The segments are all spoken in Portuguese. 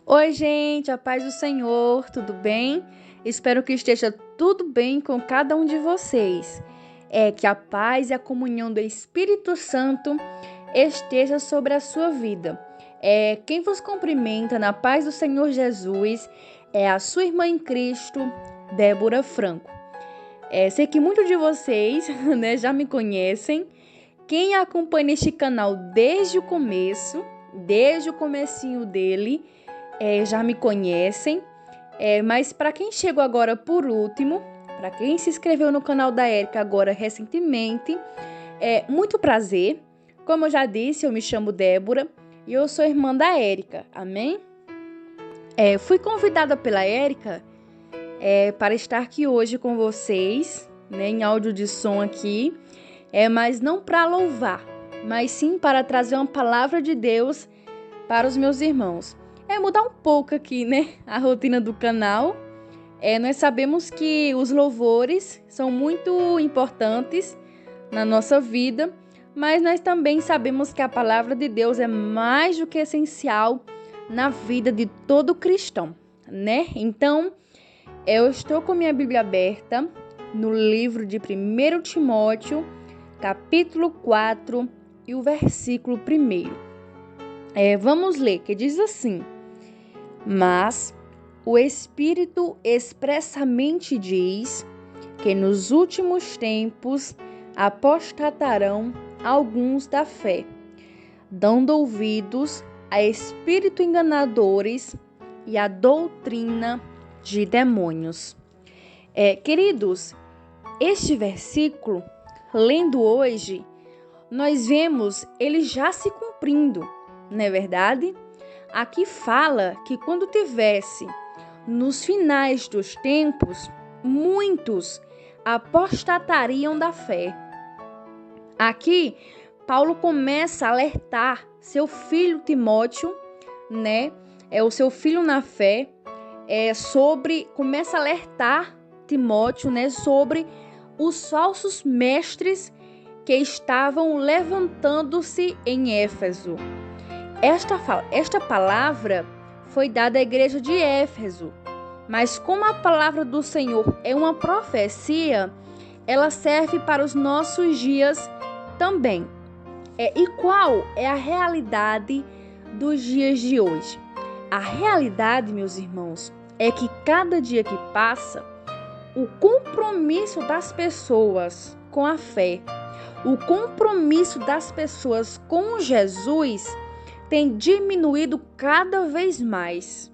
Oi, gente, a paz do Senhor, tudo bem? Espero que esteja tudo bem com cada um de vocês. Que a paz e a comunhão do Espírito Santo esteja sobre a sua vida. Quem vos cumprimenta na paz do Senhor Jesus é a sua irmã em Cristo, Débora Franco. Sei que muitos de vocês, né, já me conhecem. Quem acompanha este canal desde o começo, desde o comecinho dele, já me conhecem, mas para quem chegou agora por último, para quem se inscreveu no canal da Érica agora recentemente, muito prazer. Como eu já disse, eu me chamo Débora e eu sou irmã da Érica, amém? Fui convidada pela Érica para estar aqui hoje com vocês, né, em áudio de som aqui, mas não para louvar, mas sim para trazer uma palavra de Deus para os meus irmãos. Mudar um pouco aqui, né, a rotina do canal. Nós sabemos que os louvores são muito importantes na nossa vida, mas nós também sabemos que a palavra de Deus é mais do que essencial na vida de todo cristão, né? Então, eu estou com minha Bíblia aberta no livro de 1 Timóteo, capítulo 4 e o versículo 1. Vamos ler, que diz assim: Mas o Espírito expressamente diz que nos últimos tempos apostatarão alguns da fé, dando ouvidos a espíritos enganadores e a doutrina de demônios. Queridos, este versículo, lendo hoje, nós vemos ele já se cumprindo, não é verdade? Aqui fala que quando tivesse nos finais dos tempos, muitos apostatariam da fé. Aqui, Paulo começa a alertar seu filho Timóteo, né? O seu filho na fé, começa a alertar Timóteo, né? Sobre os falsos mestres que estavam levantando-se em Éfeso. Esta palavra foi dada à igreja de Éfeso, mas como a palavra do Senhor é uma profecia, ela serve para os nossos dias também. E qual é a realidade dos dias de hoje? A realidade, meus irmãos, é que cada dia que passa, o compromisso das pessoas com a fé, o compromisso das pessoas com Jesus tem diminuído cada vez mais.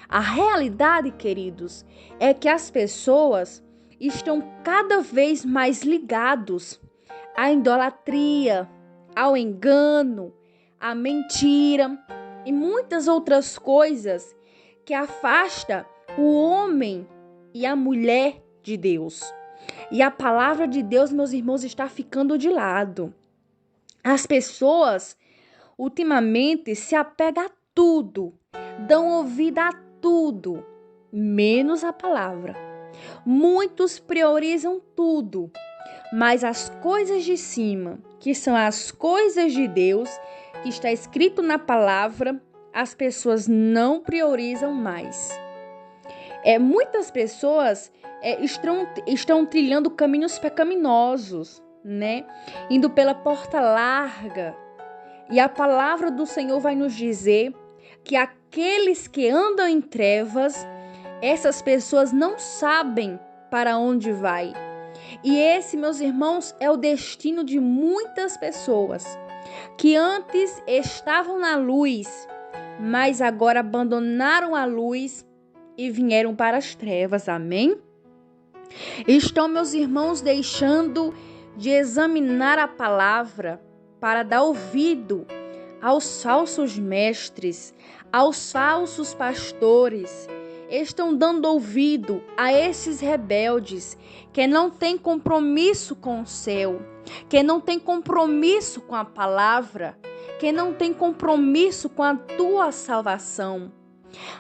A realidade, queridos, é que as pessoas estão cada vez mais ligados à idolatria, ao engano, à mentira e muitas outras coisas que afasta o homem e a mulher de Deus. E a palavra de Deus, meus irmãos, está ficando de lado. As pessoas ultimamente se apegam a tudo, dão ouvido a tudo, menos a palavra. Muitos priorizam tudo, mas as coisas de cima, que são as coisas de Deus, que está escrito na palavra, as pessoas não priorizam mais. Muitas pessoas estão trilhando caminhos pecaminosos, né? Indo pela porta larga. E a palavra do Senhor vai nos dizer que aqueles que andam em trevas, essas pessoas não sabem para onde vai. E esse, meus irmãos, é o destino de muitas pessoas que antes estavam na luz, mas agora abandonaram a luz e vieram para as trevas. Amém? Estão, meus irmãos, deixando de examinar a palavra para dar ouvido aos falsos mestres, aos falsos pastores. Estão dando ouvido a esses rebeldes que não têm compromisso com o céu, que não têm compromisso com a palavra, que não têm compromisso com a tua salvação.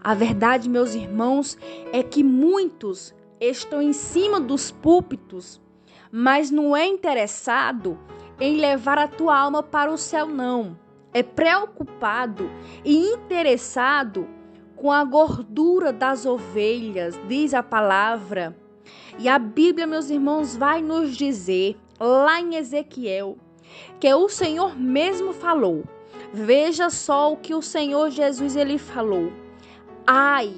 A verdade, meus irmãos, é que muitos estão em cima dos púlpitos, mas não é interessado em levar a tua alma para o céu, não. É preocupado e interessado com a gordura das ovelhas, diz a palavra. E a Bíblia, meus irmãos, vai nos dizer, lá em Ezequiel, que o Senhor mesmo falou. Veja só o que o Senhor Jesus ele falou. Ai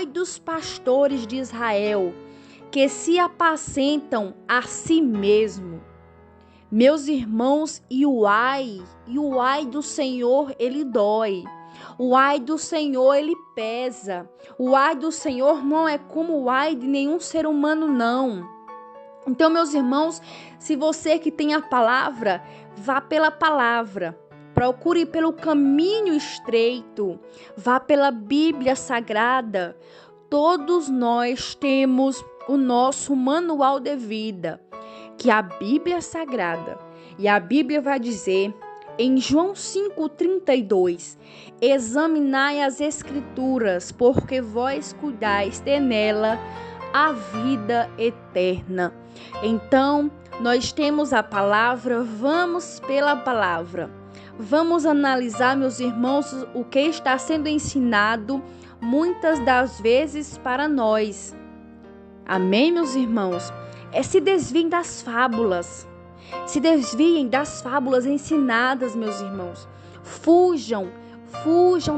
dos pastores de Israel, que se apacentam a si mesmo. Meus irmãos, e o ai do Senhor, ele dói. O ai do Senhor, ele pesa. O ai do Senhor não é como o ai de nenhum ser humano, não. Então, meus irmãos, se você que tem a palavra, vá pela palavra. Procure pelo caminho estreito. Vá pela Bíblia Sagrada. Todos nós temos o nosso manual de vida, que é a Bíblia Sagrada. E a Bíblia vai dizer, em João 5,32, examinai as Escrituras, porque vós cuidais ter nela a vida eterna. Então, nós temos a palavra, vamos pela palavra. Vamos analisar, meus irmãos, o que está sendo ensinado muitas das vezes para nós. Amém, meus irmãos? Se desviem das fábulas. Se desviem das fábulas ensinadas, meus irmãos. Fujam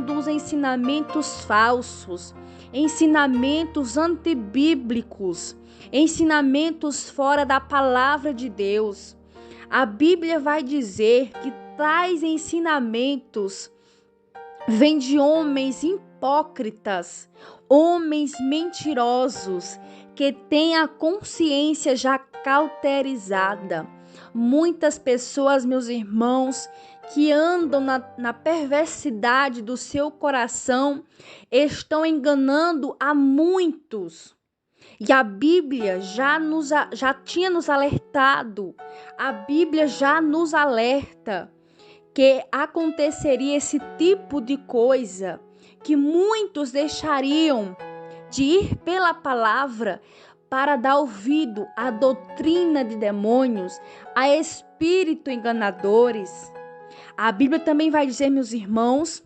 dos ensinamentos falsos, ensinamentos antibíblicos, ensinamentos fora da palavra de Deus. A Bíblia vai dizer que tais ensinamentos vêm de homens hipócritas, homens mentirosos, que têm a consciência já cauterizada. Muitas pessoas, meus irmãos, que andam na perversidade do seu coração, estão enganando a muitos. E a Bíblia já tinha nos alertado, a Bíblia já nos alerta que aconteceria esse tipo de coisa, que muitos deixariam de ir pela palavra para dar ouvido à doutrina de demônios, a espíritos enganadores. A Bíblia também vai dizer, meus irmãos,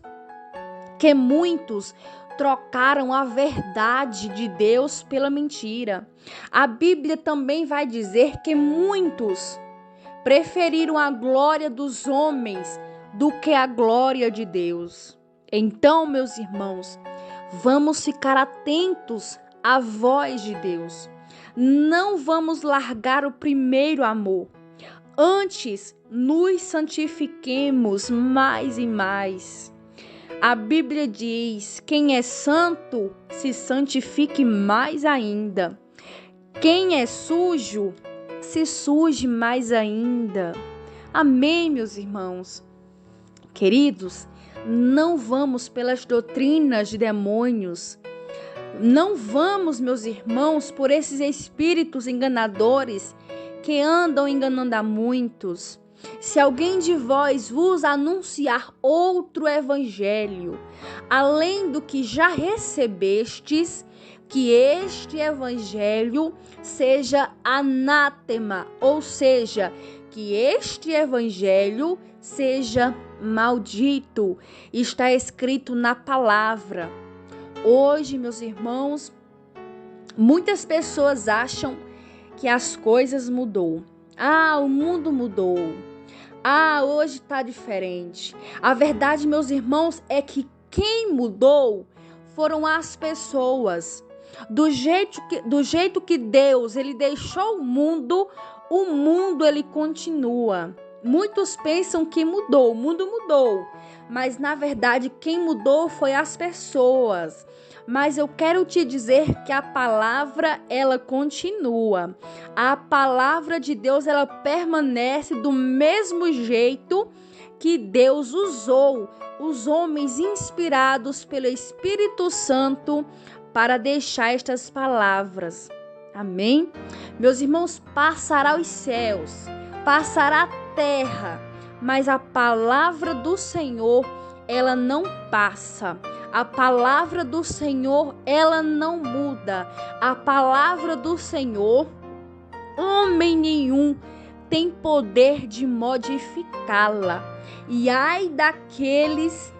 que muitos trocaram a verdade de Deus pela mentira. A Bíblia também vai dizer que muitos preferiram a glória dos homens do que a glória de Deus. Então, meus irmãos, vamos ficar atentos à voz de Deus. Não vamos largar o primeiro amor. Antes, nos santifiquemos mais e mais. A Bíblia diz: quem é santo, se santifique mais ainda. Quem é sujo, se suje mais ainda. Amém, meus irmãos? Queridos, não vamos pelas doutrinas de demônios. Não vamos, meus irmãos, por esses espíritos enganadores que andam enganando a muitos. Se alguém de vós vos anunciar outro evangelho, além do que já recebestes, que este evangelho seja anátema, ou seja, que este evangelho seja maldito. Está escrito na palavra. Hoje, meus irmãos, muitas pessoas acham que as coisas mudou. O mundo mudou. Hoje está diferente. A verdade, meus irmãos, é que quem mudou foram as pessoas. Do jeito que Deus ele deixou o mundo ele continua. Muitos pensam que mudou, o mundo mudou, mas na verdade quem mudou foi as pessoas. Mas eu quero te dizer que a palavra ela continua. A palavra de Deus ela permanece do mesmo jeito que Deus usou os homens inspirados pelo Espírito Santo para deixar estas palavras. Amém? Meus irmãos, passará os céus, passará a terra, mas a palavra do Senhor, ela não passa. A palavra do Senhor, ela não muda. A palavra do Senhor, homem nenhum tem poder de modificá-la. E ai daqueles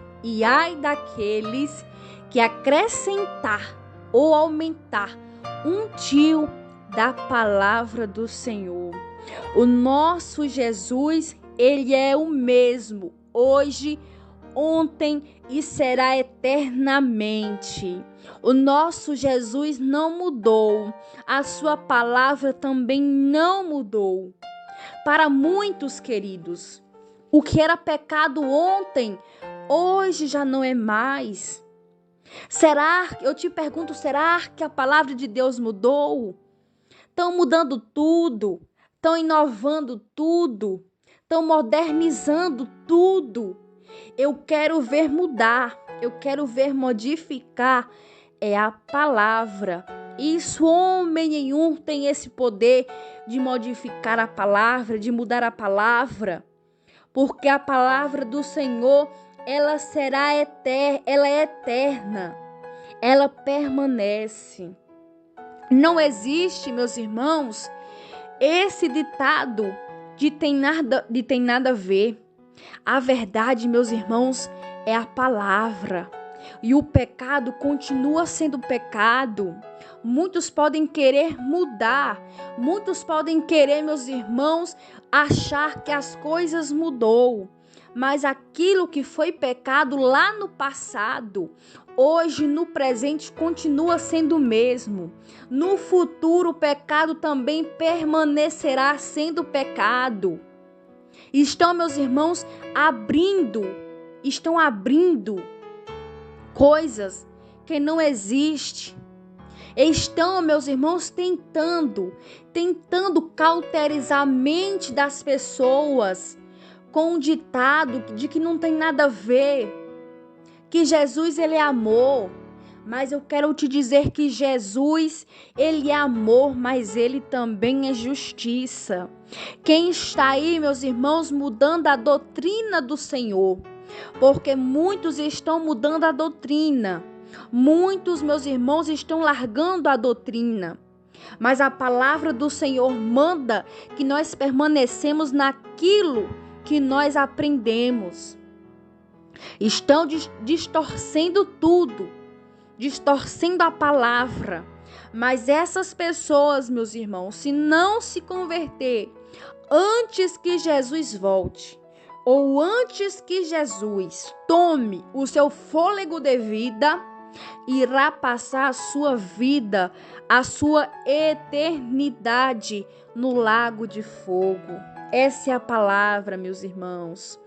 que acrescentar ou aumentar um tio da palavra do Senhor. O nosso Jesus, ele é o mesmo hoje, ontem e será eternamente. O nosso Jesus não mudou, a sua palavra também não mudou. Para muitos, queridos, o que era pecado ontem, hoje já não é mais. Eu te pergunto, será que a palavra de Deus mudou? Estão mudando tudo, estão inovando tudo, estão modernizando tudo. Eu quero ver mudar, eu quero ver modificar, é a palavra. Isso, homem nenhum tem esse poder de modificar a palavra, de mudar a palavra, porque a palavra do Senhor, ela será eterna, ela é eterna, ela permanece. Não existe, meus irmãos, esse ditado de tem nada a ver. A verdade, meus irmãos, é a palavra. E o pecado continua sendo pecado. Muitos podem querer mudar. Muitos podem querer, meus irmãos, achar que as coisas mudou. Mas aquilo que foi pecado lá no passado, hoje, no presente, continua sendo o mesmo. No futuro, o pecado também permanecerá sendo pecado. Estão, meus irmãos, estão abrindo coisas que não existem. Estão, meus irmãos, tentando cauterizar a mente das pessoas com um ditado de que não tem nada a ver, que Jesus, ele é amor. Mas eu quero te dizer que Jesus, ele é amor, mas ele também é justiça. Quem está aí, meus irmãos, mudando a doutrina do Senhor? Porque muitos estão mudando a doutrina. Muitos, meus irmãos, estão largando a doutrina. Mas a palavra do Senhor manda que nós permanecemos naquilo que nós aprendemos. Estão distorcendo tudo, distorcendo a palavra. Mas essas pessoas, meus irmãos, se não se converter antes que Jesus volte, ou antes que Jesus tome o seu fôlego de vida, irá passar a sua vida, a sua eternidade no lago de fogo. Essa é a palavra, meus irmãos.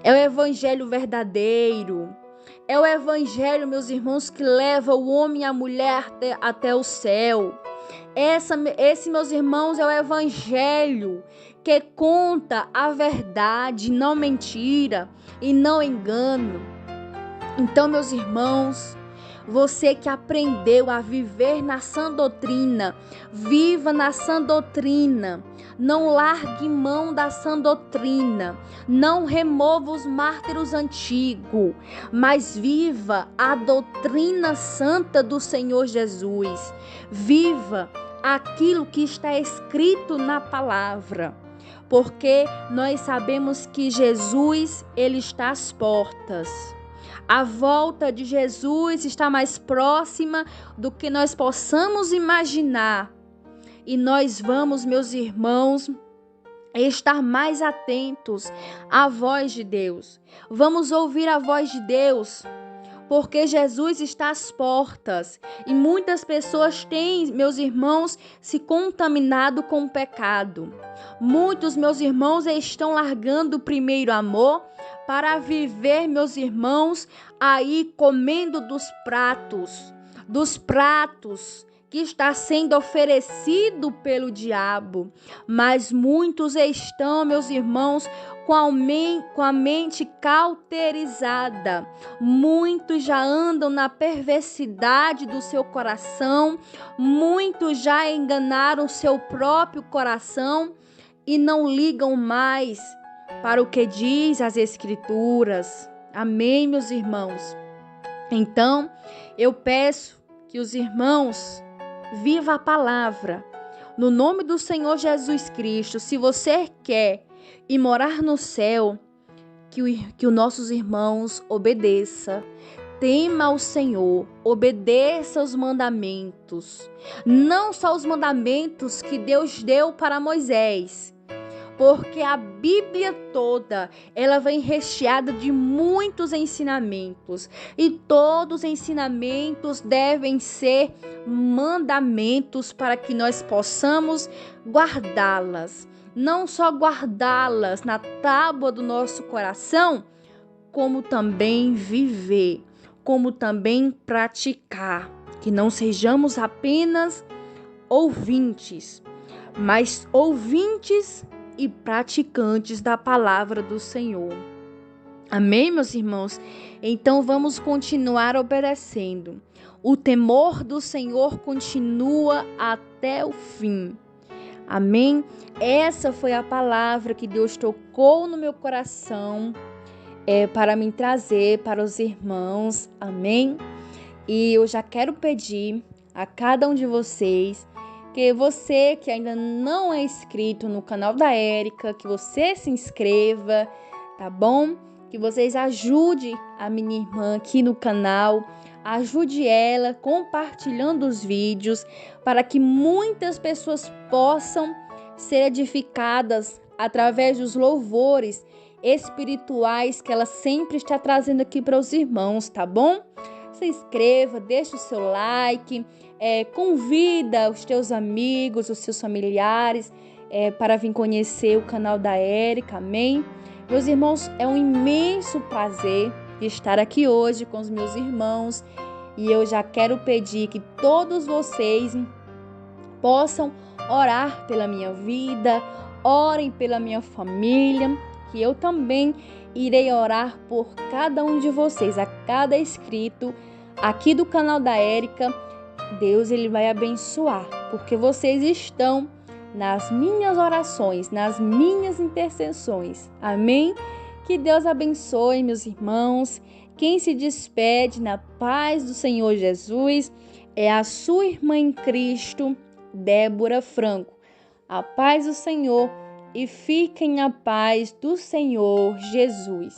É o evangelho verdadeiro. É o evangelho, meus irmãos, que leva o homem e a mulher até o céu. Esse, meus irmãos, é o evangelho que conta a verdade, não mentira e não engano. Então, meus irmãos, você que aprendeu a viver na sã doutrina, viva na sã doutrina. Não largue mão da sã doutrina. Não remova os mártires antigos, mas viva a doutrina santa do Senhor Jesus. Viva aquilo que está escrito na palavra. Porque nós sabemos que Jesus, ele está às portas. A volta de Jesus está mais próxima do que nós possamos imaginar. E nós vamos, meus irmãos, estar mais atentos à voz de Deus. Vamos ouvir a voz de Deus, porque Jesus está às portas. E muitas pessoas têm, meus irmãos, se contaminado com o pecado. Muitos, meus irmãos, estão largando o primeiro amor para viver, meus irmãos, aí comendo dos pratos que está sendo oferecido pelo diabo. Mas muitos estão, meus irmãos, com a mente cauterizada. Muitos já andam na perversidade do seu coração. Muitos já enganaram seu próprio coração e não ligam mais para o que diz as Escrituras. Amém, meus irmãos? Então, eu peço que os irmãos vivam a palavra. No nome do Senhor Jesus Cristo, se você quer ir morar no céu, que os nossos irmãos obedeçam. tema ao Senhor, obedeça os mandamentos, não só os mandamentos que Deus deu para Moisés, porque a Bíblia toda, ela vem recheada de muitos ensinamentos, e todos os ensinamentos devem ser mandamentos para que nós possamos guardá-las, não só guardá-las na tábua do nosso coração, como também viver, como também praticar, que não sejamos apenas ouvintes, mas ouvintes e praticantes da palavra do Senhor. Amém, meus irmãos? Então vamos continuar obedecendo. O temor do Senhor continua até o fim. Amém? Essa foi a palavra que Deus tocou no meu coração para me trazer para os irmãos. Amém? E eu já quero pedir a cada um de vocês que você que ainda não é inscrito no canal da Érica, que você se inscreva, tá bom? Que vocês ajudem a minha irmã aqui no canal, ajude ela compartilhando os vídeos para que muitas pessoas possam ser edificadas através dos louvores espirituais que ela sempre está trazendo aqui para os irmãos, tá bom? Se inscreva, deixe o seu like, convida os teus amigos, os seus familiares para vir conhecer o canal da Érica, amém? Meus irmãos, é um imenso prazer estar aqui hoje com os meus irmãos e eu já quero pedir que todos vocês possam orar pela minha vida, orem pela minha família, que eu também irei orar por cada um de vocês, a cada inscrito aqui do canal da Érica. Deus ele vai abençoar, porque vocês estão nas minhas orações, nas minhas intercessões. Amém? Que Deus abençoe, meus irmãos. Quem se despede na paz do Senhor Jesus é a sua irmã em Cristo, Débora Franco. A paz do Senhor e fiquem na paz do Senhor Jesus.